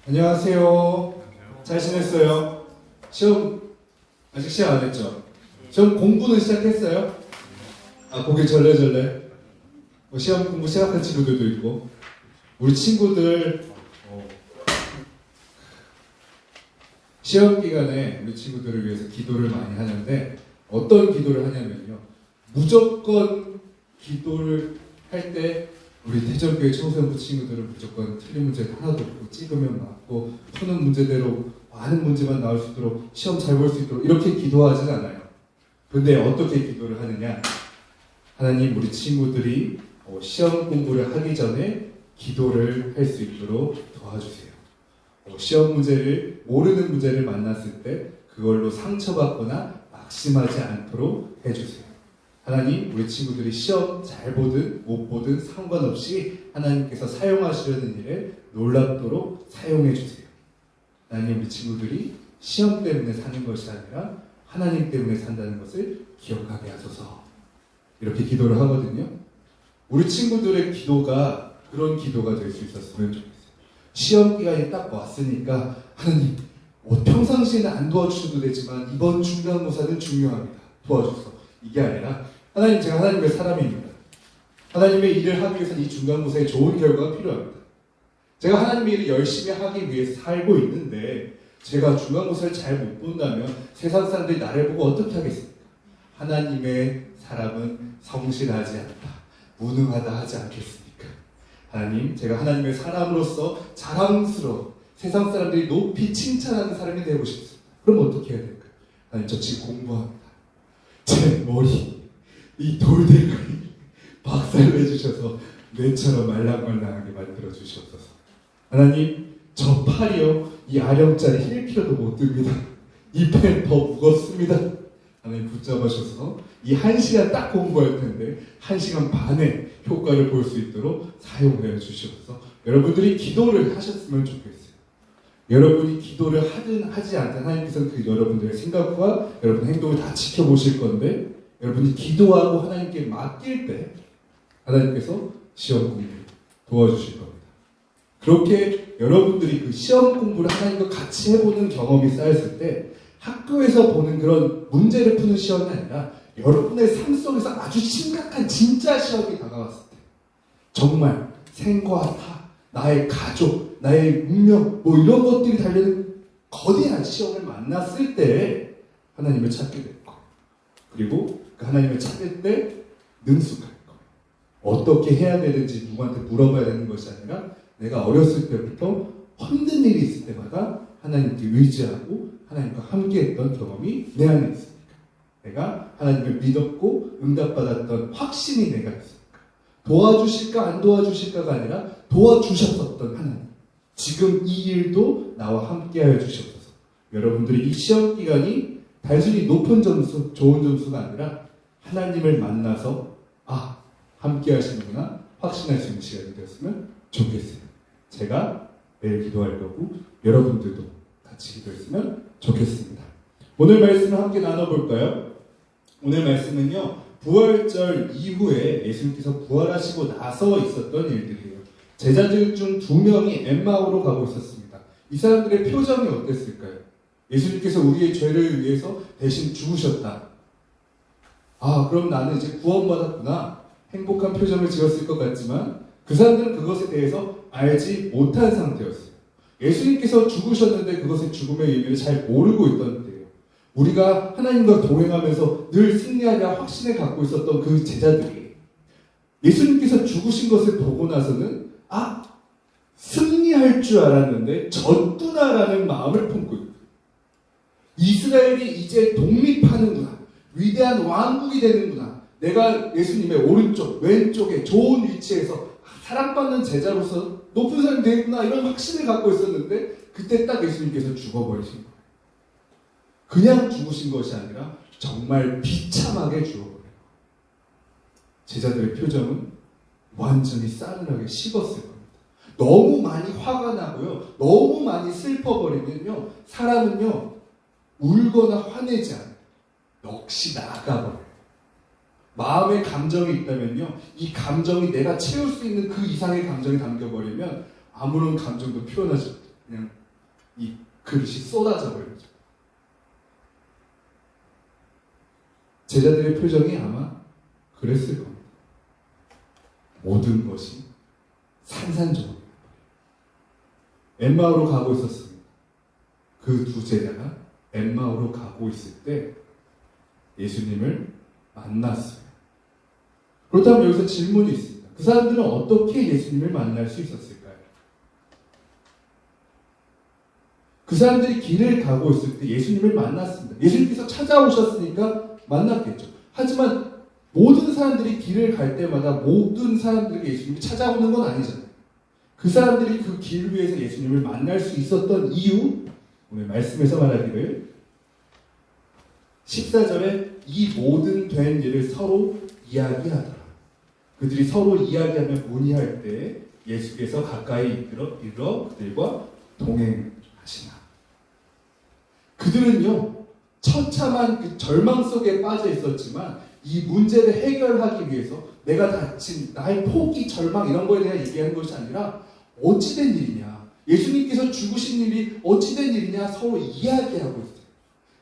안녕하세요. 잘 지냈어요? 시험 아직 시작 안 했죠? 시험 공부는 시작했어요? 고개 절레절레. 시험 공부 시작한 친구들도 있고, 우리 친구들 시험 기간에 우리 친구들을 위해서 기도를 많이 하는데, 어떤 기도를 하냐면요, 무조건 기도를 할 때 우리 대전교회 청소년부 친구들은 무조건 틀린 문제 하나도 없고 찍으면 맞고 푸는 문제대로 많은 문제만 나올 수 있도록 시험 잘 볼 수 있도록 이렇게 기도하진 않아요. 근데 어떻게 기도를 하느냐? 하나님, 우리 친구들이 시험 공부를 하기 전에 기도를 할 수 있도록 도와주세요. 시험 문제를, 모르는 문제를 만났을 때 그걸로 상처받거나 낙심하지 않도록 해주세요. 하나님, 우리 친구들이 시험 잘 보든 못 보든 상관없이 하나님께서 사용하시려는 일에 놀랍도록 사용해 주세요. 하나님, 우리 친구들이 시험 때문에 사는 것이 아니라 하나님 때문에 산다는 것을 기억하게 하소서. 이렇게 기도를 하거든요. 우리 친구들의 기도가 그런 기도가 될 수 있었으면 좋겠어요. 시험 기간이 딱 왔으니까 하나님, 평상시에는 안 도와주셔도 되지만 이번 중간고사는 중요합니다. 도와주소서. 이게 아니라 하나님, 제가 하나님의 사람입니다. 하나님의 일을 하기 위해서는 이 중간고사에 좋은 결과가 필요합니다. 제가 하나님의 일을 열심히 하기 위해서 살고 있는데 제가 중간고사를 잘 못 본다면 세상 사람들이 나를 보고 어떻게 하겠습니까? 하나님의 사람은 성실하지 않다, 무능하다 하지 않겠습니까? 하나님, 제가 하나님의 사람으로서 자랑스러워 세상 사람들이 높이 칭찬하는 사람이 되고 싶습니다. 그럼 어떻게 해야 될까요? 하나님, 저 지금 공부합니다. 제 머리, 이 돌대가리 박살내주셔서 뇌처럼 말랑말랑하게 만들어주시옵소서. 하나님, 저 팔이요, 이 아령짜리 1kg도 못 듭니다. 이 팔 더 무겁습니다. 하나님, 붙잡아주셔서 이 1시간 딱 공부할 텐데 1시간 반에 효과를 볼 수 있도록 사용해 주시옵소서. 여러분들이 기도를 하셨으면 좋겠어요. 여러분이 기도를 하든 하지 않든 하나님께서는 그 여러분들의 생각과 여러분 행동을 다 지켜보실 건데, 여러분이 기도하고 하나님께 맡길 때 하나님께서 시험 공부를 도와주실 겁니다. 그렇게 여러분들이 그 시험 공부를 하나님과 같이 해보는 경험이 쌓였을 때 학교에서 보는 그런 문제를 푸는 시험이 아니라 여러분의 삶 속에서 아주 심각한 진짜 시험이 다가왔을 때, 정말 생과 사, 나의 가족, 나의 운명, 이런 것들이 달려있는 거대한 시험을 만났을 때 하나님을 찾게 될 거예요. 그리고 그 하나님을 찾을 때 능숙할 거예요. 어떻게 해야 되는지 누구한테 물어봐야 되는 것이 아니라 내가 어렸을 때부터 힘든 일이 있을 때마다 하나님께 의지하고 하나님과 함께했던 경험이 내 안에 있으니까, 내가 하나님을 믿었고 응답받았던 확신이 내가 있으니까, 도와주실까 안 도와주실까가 아니라 도와주셨었던 하나님, 지금 이 일도 나와 함께하여 주시옵소서. 여러분들이 이 시험 기간이 단순히 높은 점수, 좋은 점수가 아니라 하나님을 만나서 함께 하시는구나 확신할 수 있는 시간이 되었으면 좋겠어요. 제가 매일 기도할 거고 여러분들도 같이 기도했으면 좋겠습니다. 오늘 말씀을 함께 나눠볼까요? 오늘 말씀은요, 부활절 이후에 예수님께서 부활하시고 나서 있었던 일들이에요. 제자들 중 2명이 엠마오로 가고 있었습니다. 이 사람들의 표정이 어땠을까요? 예수님께서 우리의 죄를 위해서 대신 죽으셨다. 그럼 나는 이제 구원받았구나. 행복한 표정을 지었을 것 같지만 그 사람들은 그것에 대해서 알지 못한 상태였어요. 예수님께서 죽으셨는데 그것의 죽음의 의미를 잘 모르고 있던 때예요. 우리가 하나님과 동행하면서 늘 승리하려 확신을 갖고 있었던 그 제자들이 예수님께서 죽으신 것을 보고 나서는 승리할 줄 알았는데 졌구나라는 마음을 품고 있어요. 이스라엘이 이제 독립하는구나, 위대한 왕국이 되는구나, 내가 예수님의 오른쪽, 왼쪽에 좋은 위치에서 사랑받는 제자로서 높은 사람이 되겠구나, 이런 확신을 갖고 있었는데 그때 딱 예수님께서 죽어버리신 거예요. 그냥 죽으신 것이 아니라 정말 비참하게 죽어버려요. 제자들의 표정은 완전히 싸늘하게 식었을 겁니다. 너무 많이 화가 나고요, 너무 많이 슬퍼버리면요, 사람은요 울거나 화내지 않아요. 넋이 나가버려요. 마음의 감정이 있다면요, 이 감정이 내가 채울 수 있는 그 이상의 감정이 담겨버리면 아무런 감정도 표현하지 못해요. 그냥 이 그릇이 쏟아져 버렸죠. 제자들의 표정이 아마 그랬을 겁니다. 모든 것이 산산조각. 엠마오로 가고 있었습니다. 그 두 제자가 엠마오로 가고 있을 때 예수님을 만났어요. 그렇다면 여기서 질문이 있습니다. 그 사람들은 어떻게 예수님을 만날 수 있었을까요? 그 사람들이 길을 가고 있을 때 예수님을 만났습니다. 예수님께서 찾아오셨으니까 만났겠죠. 하지만 모든 사람들이 길을 갈 때마다 모든 사람들에게 예수님이 찾아오는 건 아니잖아요. 그 사람들이 그 길 위에서 예수님을 만날 수 있었던 이유, 오늘 말씀에서 말하기를 14절에 이 모든 된 일을 서로 이야기하더라. 그들이 서로 이야기하며 문의할 때 예수께서 가까이 이르러 그들과 동행하시나. 그들은요, 처참한 그 절망 속에 빠져 있었지만 이 문제를 해결하기 위해서 내가 다친 나의 포기, 절망 이런 거에 대해 얘기하는 것이 아니라 어찌된 일이냐, 예수님께서 죽으신 일이 어찌된 일이냐 서로 이야기하고 있어요.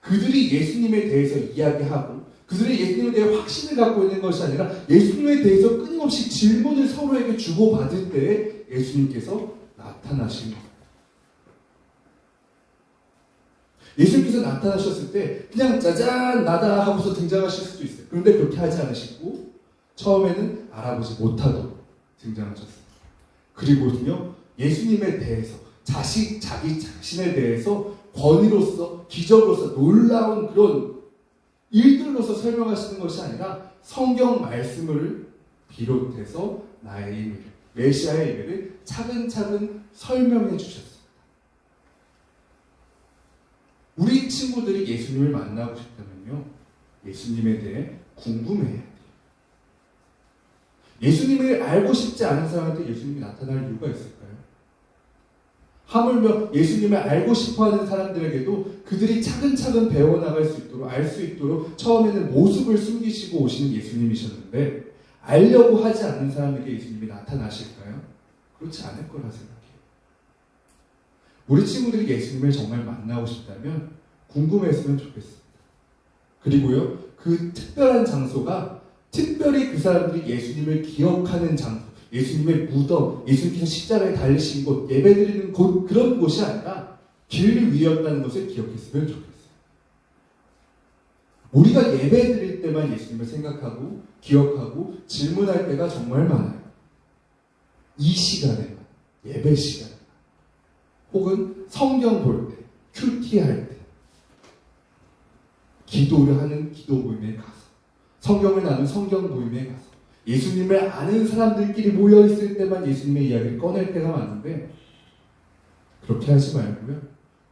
그들이 예수님에 대해서 이야기하고 그들이 예수님에 대해 확신을 갖고 있는 것이 아니라 예수님에 대해서 끊임없이 질문을 서로에게 주고받을 때 예수님께서 나타나신 겁니다. 예수님께서 나타나셨을 때 그냥 짜잔 나다 하고서 등장하실 수도 있어요. 그런데 그렇게 하지 않으시고 처음에는 알아보지 못하도록 등장하셨습니다. 그리고요, 예수님에 대해서 자기 자신에 대해서 권위로서 기적으로서 놀라운 그런 일들로서 설명하시는 것이 아니라 성경 말씀을 비롯해서 나의 의미를, 메시아의 의미를 차근차근 설명해 주셨습니다. 우리 친구들이 예수님을 만나고 싶다면요, 예수님에 대해 궁금해해야 돼요. 예수님을 알고 싶지 않은 사람한테 예수님이 나타날 이유가 있을까요? 하물며 예수님을 알고 싶어하는 사람들에게도 그들이 차근차근 배워나갈 수 있도록, 알 수 있도록 처음에는 모습을 숨기시고 오시는 예수님이셨는데 알려고 하지 않는 사람에게 예수님이 나타나실까요? 그렇지 않을 거라 생각해요. 우리 친구들이 예수님을 정말 만나고 싶다면 궁금했으면 좋겠습니다. 그리고요, 그 특별한 장소가 특별히 그 사람들이 예수님을 기억하는 장소, 예수님의 무덤, 예수님께서 십자가에 달리신 곳, 예배드리는 곳, 그런 곳이 아니라 길 위였다는 것을 기억했으면 좋겠어요. 우리가 예배드릴 때만 예수님을 생각하고 기억하고 질문할 때가 정말 많아요. 이 시간에만, 예배 시간에 혹은 성경 볼 때, 큐티할 때, 기도를 하는 기도 모임에 가서, 성경을 나눈 성경 모임에 가서, 예수님을 아는 사람들끼리 모여있을 때만 예수님의 이야기를 꺼낼 때가 많은데 그렇게 하지 말고요,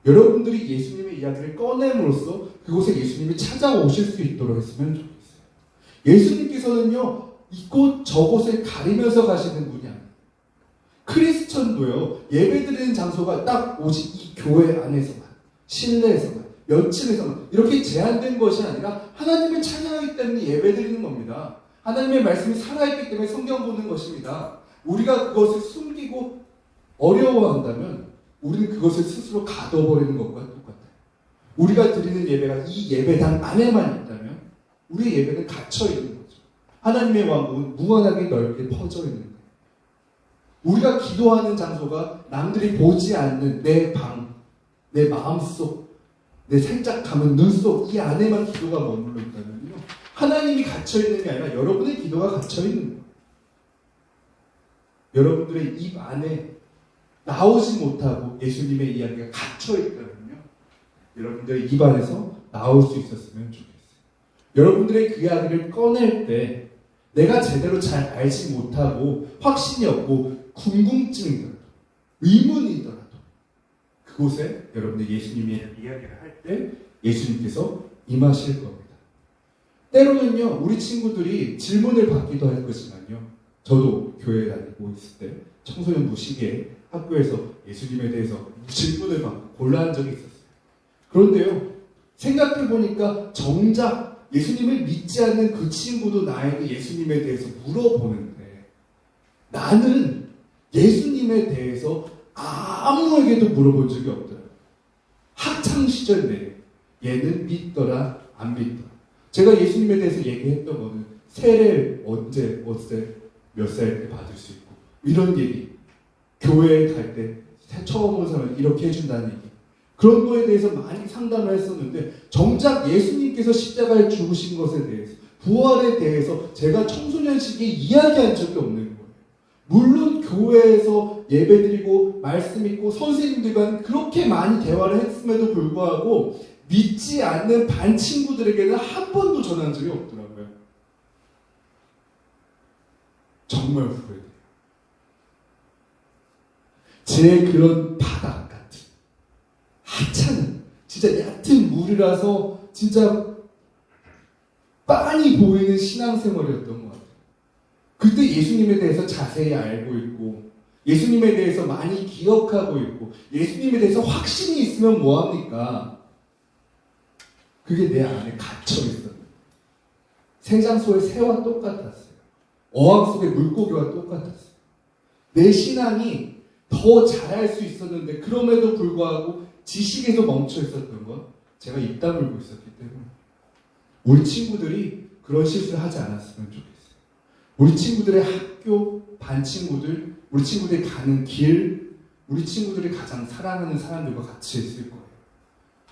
여러분들이 예수님의 이야기를 꺼냄으로써 그곳에 예수님이 찾아오실 수 있도록 했으면 좋겠어요. 예수님께서는요, 이곳 저곳을 가리면서 가시는 분이 아니에요. 크리스천도요, 예배드리는 장소가 딱 오직 이 교회 안에서만, 실내에서만, 몇 층에서만 이렇게 제한된 것이 아니라 하나님을 찬양하기 때문에 예배드리는 겁니다. 하나님의 말씀이 살아있기 때문에 성경 보는 것입니다. 우리가 그것을 숨기고 어려워한다면 우리는 그것을 스스로 가둬버리는 것과 똑같아요. 우리가 드리는 예배가 이 예배당 안에만 있다면 우리의 예배는 갇혀있는 거죠. 하나님의 왕국은 무한하게 넓게 퍼져 있는 거예요. 우리가 기도하는 장소가 남들이 보지 않는 내 방, 내 마음속, 내 살짝 감은 눈 속 이 안에만 기도가 머물러 있다면요, 하나님이 갇혀있는 게 아니라 여러분의 기도가 갇혀있는 거예요. 여러분들의 입 안에 나오지 못하고 예수님의 이야기가 갇혀있다면요, 여러분들의 입 안에서 나올 수 있었으면 좋겠어요. 여러분들의 그 이야기를 꺼낼 때 내가 제대로 잘 알지 못하고 확신이 없고 궁금증이더라도 의문이더라도 그곳에 여러분들 예수님의 이야기를 할 때 예수님께서 임하실 겁니다. 때로는요, 우리 친구들이 질문을 받기도 할 것이지만요, 저도 교회에 다니고 있을 때 청소년부 시기에 학교에서 예수님에 대해서 질문을 받고 곤란한 적이 있었어요. 그런데요, 생각해보니까 정작 예수님을 믿지 않는 그 친구도 나에게 예수님에 대해서 물어보는데 나는 예수님에 대해서 아무에게도 물어본 적이 없더라고요. 학창 시절 내에 얘는 믿더라 안 믿더라. 제가 예수님에 대해서 얘기했던 거는 세례 언제 몇 살 때 받을 수 있고 이런 얘기, 교회에 갈 때 처음 온 사람은 이렇게 해준다는 얘기, 그런 거에 대해서 많이 상담을 했었는데 정작 예수님께서 십자가에 죽으신 것에 대해서, 부활에 대해서 제가 청소년 시기에 이야기한 적이 없는 거예요. 물론 교회에서 예배드리고 말씀 읽고 선생님들과 그렇게 많이 대화를 했음에도 불구하고 믿지 않는 반 친구들에게는 한 번도 전한 적이 없더라고요. 정말 후회돼요. 제 그런 바닥 같은 하찮은 진짜 얕은 물이라서 진짜 빤히 보이는 신앙생활이었던 것 같아요. 그때 예수님에 대해서 자세히 알고 있고 예수님에 대해서 많이 기억하고 있고 예수님에 대해서 확신이 있으면 뭐합니까? 그게 내 안에 갇혀있어요. 생장소의 새와 똑같았어요. 어항 속의 물고기와 똑같았어요. 내 신앙이 더 잘할 수 있었는데 그럼에도 불구하고 지식에서 멈춰 있었던 건 제가 입 다물고 있었기 때문에 우리 친구들이 그런 실수를 하지 않았으면 좋겠어요. 우리 친구들의 학교, 반 친구들, 우리 친구들이 가는 길, 우리 친구들이 가장 사랑하는 사람들과 같이 있을 거예요.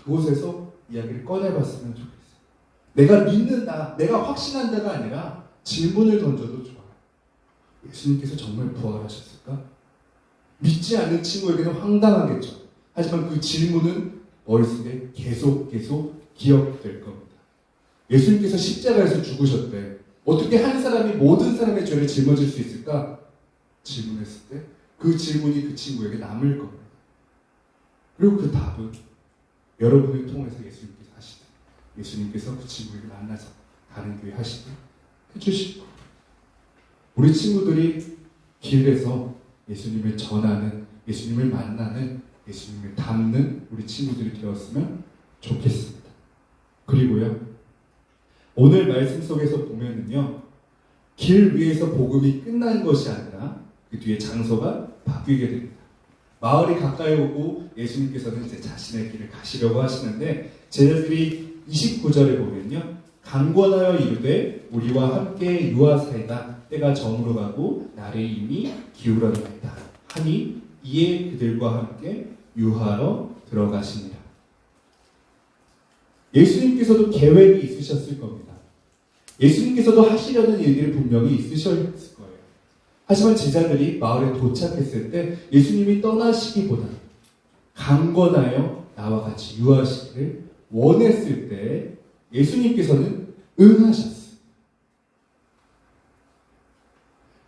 그곳에서 이야기를 꺼내봤으면 좋겠어요. 내가 믿는다, 내가 확신한다가 아니라 질문을 던져도 좋아요. 예수님께서 정말 부활하셨을까? 믿지 않는 친구에게는 황당하겠죠. 하지만 그 질문은 머릿속에 계속 기억될 겁니다. 예수님께서 십자가에서 죽으셨대. 어떻게 한 사람이 모든 사람의 죄를 짊어질 수 있을까? 질문했을 때 그 질문이 그 친구에게 남을 겁니다. 그리고 그 답은 여러분을 통해서 예수님께서 하시되, 예수님께서 그 친구에게 만나서 다른 교회 하시되 해주실 거예요. 우리 친구들이 길에서 예수님을 전하는, 예수님을 만나는, 예수님을 닮는 우리 친구들이 되었으면 좋겠습니다. 그리고요, 오늘 말씀 속에서 보면은요, 길 위에서 복음이 끝난 것이 아니라 그 뒤에 장소가 바뀌게 됩니다. 마을이 가까이 오고 예수님께서는 이제 자신의 길을 가시려고 하시는데 제자들이 29절에 보면요, 강권하여 이르되 우리와 함께 유하사이다. 때가 저물어 가고 날이 이미 기울었나이다 하니 이에 그들과 함께 유하러 들어가시니라. 예수님께서도 계획이 있으셨을 겁니다. 예수님께서도 하시려는 일들이 분명히 있으셨을 거예요. 하지만 제자들이 마을에 도착했을 때 예수님이 떠나시기보다 강권하여 나와 같이 유하시기를 원했을 때 예수님께서는 응하셨어요.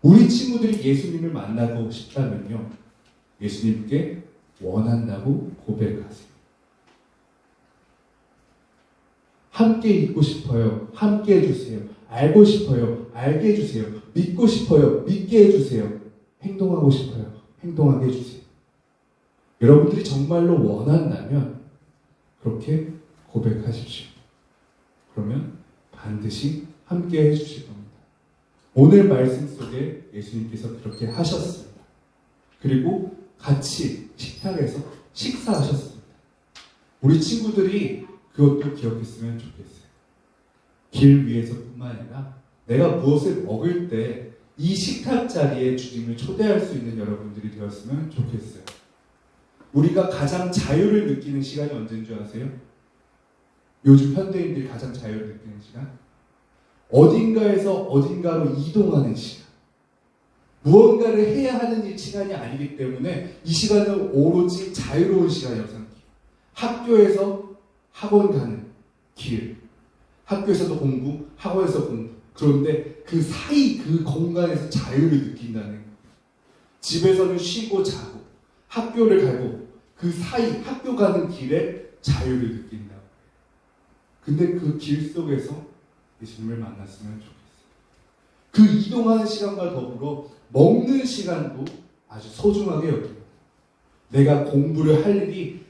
우리 친구들이 예수님을 만나고 싶다면요, 예수님께 원한다고 고백하세요. 함께 있고 싶어요. 함께 해주세요. 알고 싶어요. 알게 해주세요. 믿고 싶어요. 믿게 해주세요. 행동하고 싶어요. 행동하게 해주세요. 여러분들이 정말로 원한다면 그렇게 고백하십시오. 그러면 반드시 함께 해주실 겁니다. 오늘 말씀 속에 예수님께서 그렇게 하셨습니다. 그리고 같이 식탁에서 식사하셨습니다. 우리 친구들이 그것도 기억했으면 좋겠어요. 길 위에서뿐만 아니라 내가 무엇을 먹을 때 이 식탁 자리에 주님을 초대할 수 있는 여러분들이 되었으면 좋겠어요. 우리가 가장 자유를 느끼는 시간이 언제인 줄 아세요? 요즘 현대인들이 가장 자유를 느끼는 시간? 어딘가에서 어딘가로 이동하는 시간. 무언가를 해야 하는 이 시간이 아니기 때문에 이 시간은 오로지 자유로운 시간이었어요. 학교에서 학원 가는 길, 학교에서도 공부, 학원에서 공부. 그런데 그 사이 그 공간에서 자유를 느낀다는 거예요. 집에서는 쉬고 자고 학교를 가고 그 사이 학교 가는 길에 자유를 느낀다고. 근데 그 길 속에서 예수님을 만났으면 좋겠어요. 그 이동하는 시간과 더불어 먹는 시간도 아주 소중하게 여깁니다. 내가 공부를 할 일이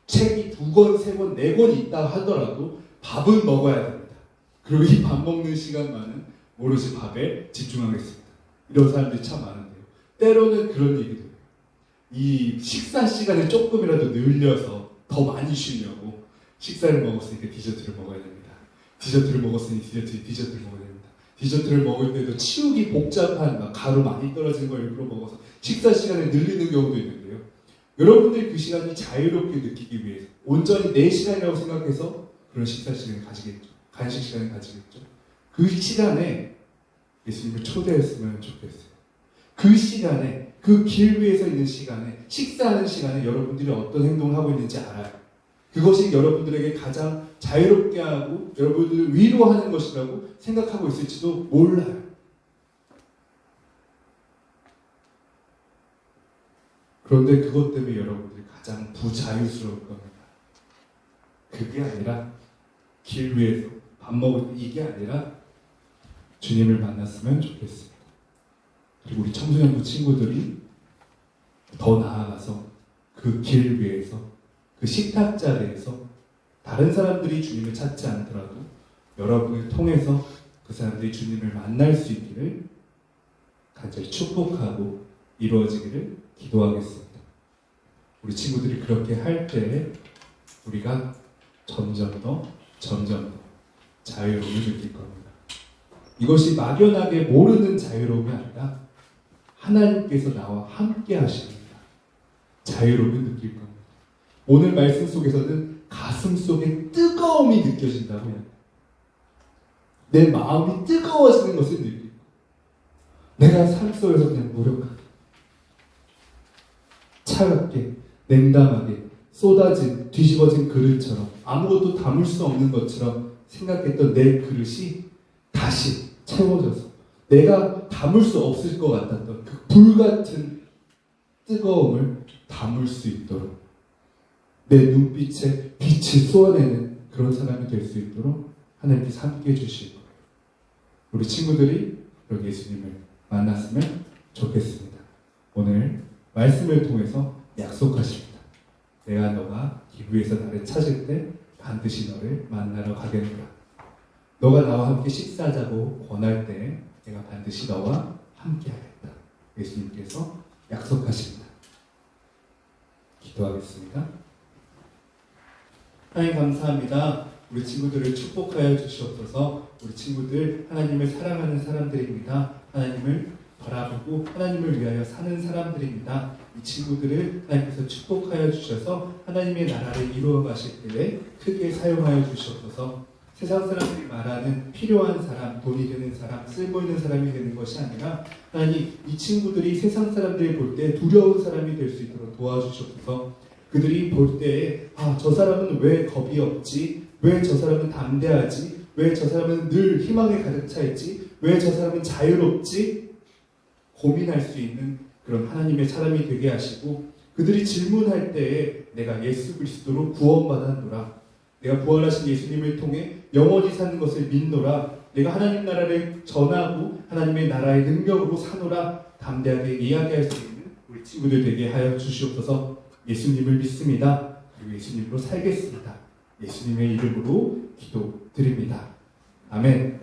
책이 2권, 3권, 4권 있다 하더라도 밥은 먹어야 됩니다. 그리고 이 밥 먹는 시간만은 오로지 밥에 집중하겠습니다. 이런 사람들이 참 많은데요. 때로는 그런 얘기도 해요. 이 식사 시간을 조금이라도 늘려서 더 많이 쉬려고 식사를 먹었으니까 디저트를 먹어야 됩니다. 디저트를 먹었으니 디저트를 먹어야 됩니다. 디저트를 먹을 때도 치우기 복잡한 막 가루 많이 떨어진 걸 일부러 먹어서 식사 시간을 늘리는 경우도 있는데요. 여러분들이 그 시간을 자유롭게 느끼기 위해서 온전히 내 시간이라고 생각해서 그런 식사 시간을 가지겠죠. 간식 시간을 가지겠죠. 그 시간에 예수님을 초대했으면 좋겠어요. 그 시간에, 그 길 위에서 있는 시간에, 식사하는 시간에 여러분들이 어떤 행동을 하고 있는지 알아요. 그것이 여러분들에게 가장 자유롭게 하고 여러분들을 위로하는 것이라고 생각하고 있을지도 몰라요. 그런데 그것 때문에 여러분들이 가장 부자유스러울 겁니다. 그게 아니라 길 위에서 밥 먹을 때 이게 아니라 주님을 만났으면 좋겠습니다. 그리고 우리 청소년부 친구들이 더 나아가서 그 길 위에서 그 식탁 자리에서 다른 사람들이 주님을 찾지 않더라도 여러분을 통해서 그 사람들이 주님을 만날 수 있기를 간절히 축복하고 이루어지기를 기도하겠습니다. 우리 친구들이 그렇게 할 때 우리가 점점 더 자유로움을 느낄 겁니다. 이것이 막연하게 모르는 자유로움이 아니라 하나님께서 나와 함께 하십니다. 자유로움을 느낄 겁니다. 오늘 말씀 속에서는 가슴 속에 뜨거움이 느껴진다고 해요. 내 마음이 뜨거워지는 것을 느끼고 내가 삶 속에서 그냥 노력하게 차갑게 냉담하게 쏟아진 뒤집어진 그릇처럼 아무것도 담을 수 없는 것처럼 생각했던 내 그릇이 다시 채워져서 내가 담을 수 없을 것 같았던 그 불같은 뜨거움을 담을 수 있도록 내 눈빛에 빛을 쏘아내는 그런 사람이 될 수 있도록 하나님께서 함께 해주실 거예요. 우리 친구들이 그런 예수님을 만났으면 좋겠습니다. 오늘 말씀을 통해서 약속하십니다. 내가 너가 길 위에서 나를 찾을 때 반드시 너를 만나러 가겠노라. 너가 나와 함께 식사하자고 권할 때 내가 반드시 너와 함께 하겠다. 예수님께서 약속하십니다. 기도하겠습니다. 하나님 감사합니다. 우리 친구들을 축복하여 주시옵소서. 우리 친구들 하나님을 사랑하는 사람들입니다. 하나님을 바라보고 하나님을 위하여 사는 사람들입니다. 이 친구들을 하나님께서 축복하여 주셔서 하나님의 나라를 이루어 가실 때에 크게 사용하여 주시옵소서. 세상 사람들이 말하는 필요한 사람, 돈이 되는 사람, 쓸모 있는 사람이 되는 것이 아니라 하나님 이 친구들이 세상 사람들이 볼 때 두려운 사람이 될 수 있도록 도와주시옵소서. 그들이 볼 때에 저 사람은 왜 겁이 없지? 왜 저 사람은 담대하지? 왜 저 사람은 늘 희망에 가득 차 있지? 왜 저 사람은 자유롭지? 고민할 수 있는 그런 하나님의 사람이 되게 하시고 그들이 질문할 때에 내가 예수 그리스도로 구원받았노라. 내가 부활하신 예수님을 통해 영원히 사는 것을 믿노라. 내가 하나님 나라를 전하고 하나님의 나라의 능력으로 사노라. 담대하게 이야기할 수 있는 우리 친구들 되게 하여 주시옵소서. 예수님을 믿습니다. 그리고 예수님으로 살겠습니다. 예수님의 이름으로 기도드립니다. 아멘.